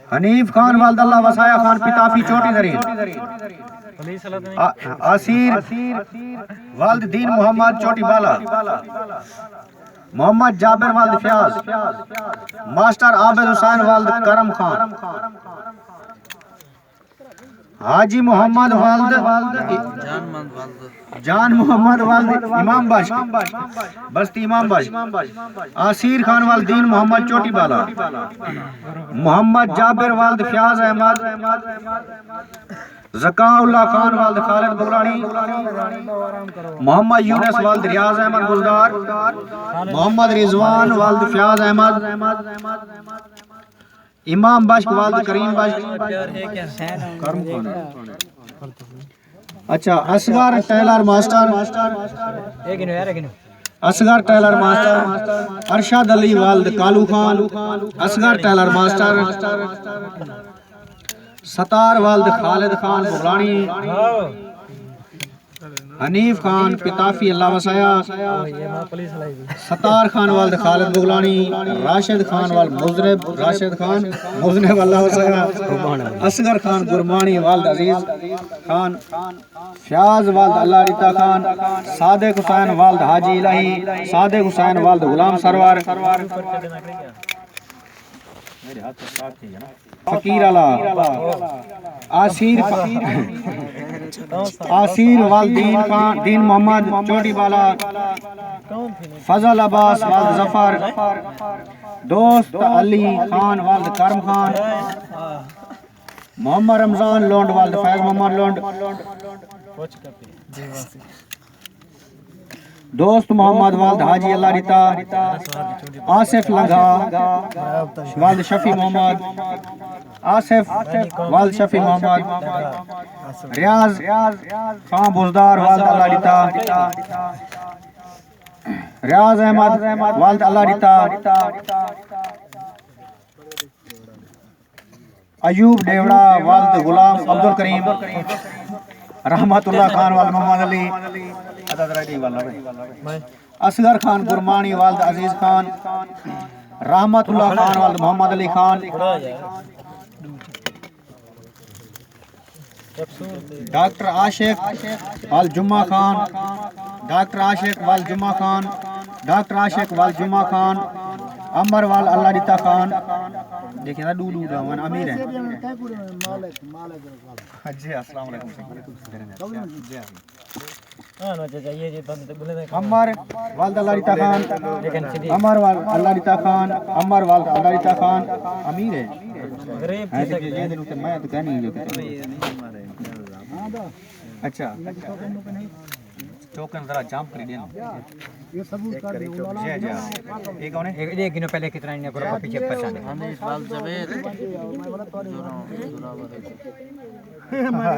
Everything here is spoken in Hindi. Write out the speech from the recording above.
हनीफ खान वालद अल्लाह वसाया खान पिताफी चोटी दरीन आसिर वालद दीन मोहम्मद चोटी बाला मोहम्मद जाबिर वालद फयाज मास्टर आबिद हुसैन वालद करम खान हाजी मोहम्मद वालद जान मोहम्मद वालद इमाम बख्श बस्ती इमाम बख्श आसिर खान वालद दीन मोहम्मद चोटी बाला मोहम्मद जाबिर वालद फयाज अहमद ज़काउल्लाह खान वालद खालिद बुगलानी मोहम्मद यूनुस वालद रियाज अहमद गुलदार मोहम्मद रिजवान वालद फयाज अहमद इमाम बख्श वालद करीम बख्श अच्छा Asghar tailor master Asghar tailor master Arshad Ali वालद कालू खान असगर टेलर मास्टर सतार वालद खालिद खान बुगलानी हनीफ खान पिताफी अल्लाह वसाया सतार खान वालद खालिद बुगलानी राशिद खान वालद राशिद खान मुजनब अल्लाह वसाया असगर खान गुरमानी वालद अजीज खान फयाज वालद अल्लाह रिता खान सादिक हुसैन वालद हाजी इलाही सादिक हुसैन वालद गुलाम सरवर फकीर अला आसिर वालद दीन मोहम्मद चोटी बाला फजल अब्बास वालद जफर दोस्त अली खान वालद करम खान मोहम्मद रमजान लोंड वालद फैज मोहम्मद लोंड दोस्त मोहम्मद वालद हाजी अल्लाह रिता आसिफ लंघा वालद शफी मोहम्मद आसिफ वालद शफी मोहम्मद रियाज खान बुजदार वालद अल्लाह रिता रियाज अहमद वालद अल्लाह रिता अयूब डेवड़ा वालद गुलाम अब्दुल करीम रहमतुल्लाह खान वालद मोहम्मद अली असगर खान गुरमानी वालद अजीज खान रहमतुल्लाह खान वालद मोहम्मद अली खान डॉक्टर आशिक वाल जुम्मा खान डॉक्टर आशिक वाल जुम्मा खान डॉक्टर आशिक वाल जुम्मा खान अमर वाल अल्लाह रिता खान देखिए ना डूडू रहमान अमीर है जी अस्सलाम वालेकुम अमर वालद अल्लाह रिता खान अमर वाल अल्लाह रिता खान अमर वालद अल्लाह रिता खान अमीर है मैं तो कह नहीं अच्छा टोकन जरा जंप कर देना ये सबूत कर दे ये कौन है एक दिनों पहले कितना इन्हें पूरा पीछे पहचाने हमने इस बाल सवेर मैं